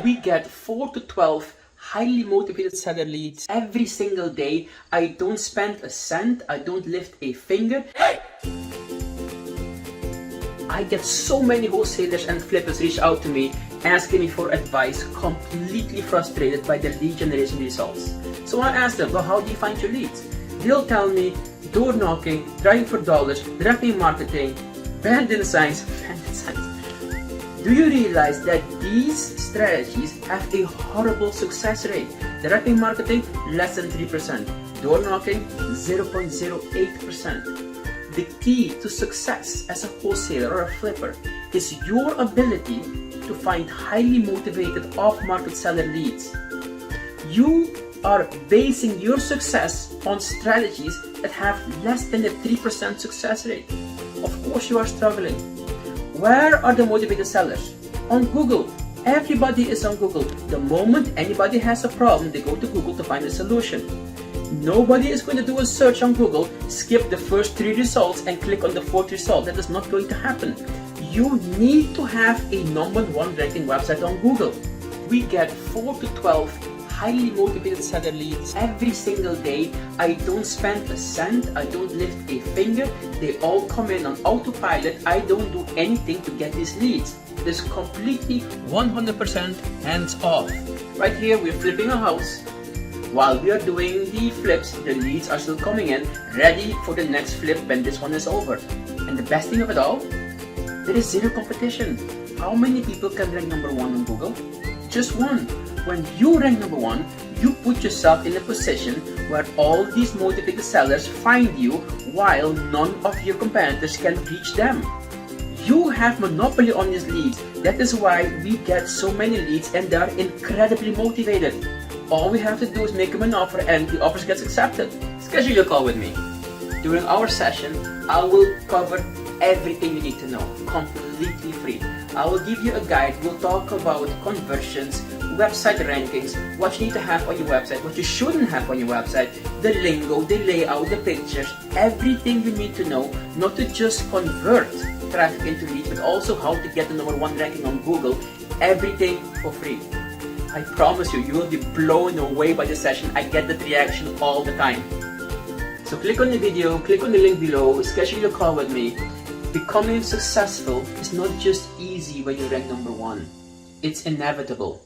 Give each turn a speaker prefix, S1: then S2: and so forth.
S1: We get 4 to 12 highly motivated seller leads every single day. I don't spend a cent, I don't lift a finger. I get so many wholesalers and flippers reach out to me asking me for advice, completely frustrated by their lead generation results. So I ask them, well, how do you find your leads? They'll tell me door knocking, driving for dollars, direct marketing, branding signs. Do you realize that these strategies have a horrible success rate? Direct marketing, less than 3%. Door knocking, 0.08%. The key to success as a wholesaler or a flipper is your ability to find highly motivated off-market seller leads. You are basing your success on strategies that have less than a 3% success rate. Of course you are struggling. Where are the motivated sellers? On Google. Everybody is on Google. The moment anybody has a problem, they go to Google to find a solution. Nobody is going to do a search on Google, skip the first 3 results and click on the 4th result. That is not going to happen. You need to have a #1 ranking website on Google. We get 4 to 12 highly motivated seller leads every single day. I don't spend a cent, I don't lift a finger. They all come in on autopilot. I don't do anything to get these leads. It's completely 100% hands off. Right here, we're flipping a house. While we are doing the flips, the leads are still coming in, ready for the next flip when this one is over. And the best thing of it all, there is zero competition. How many people can rank #1 on Google? Just one. When you rank #1, you put yourself in a position where all these motivated sellers find you while none of your competitors can reach them. You have monopoly on these leads. That is why we get so many leads and they are incredibly motivated. All we have to do is make them an offer and the offer gets accepted. Schedule your call with me. During our session, I will cover everything you need to know, completely free. I will give you a guide. We'll talk about conversions, website rankings, what you need to have on your website, what you shouldn't have on your website, the lingo, the layout, the pictures, everything you need to know, not to just convert traffic into leads, but also how to get the #1 ranking on Google, everything for free. I promise you, you will be blown away by the session. I get that reaction all the time. So click on the video, click on the link below, schedule a call with me. Becoming successful is not just easy when you rank #1. It's inevitable.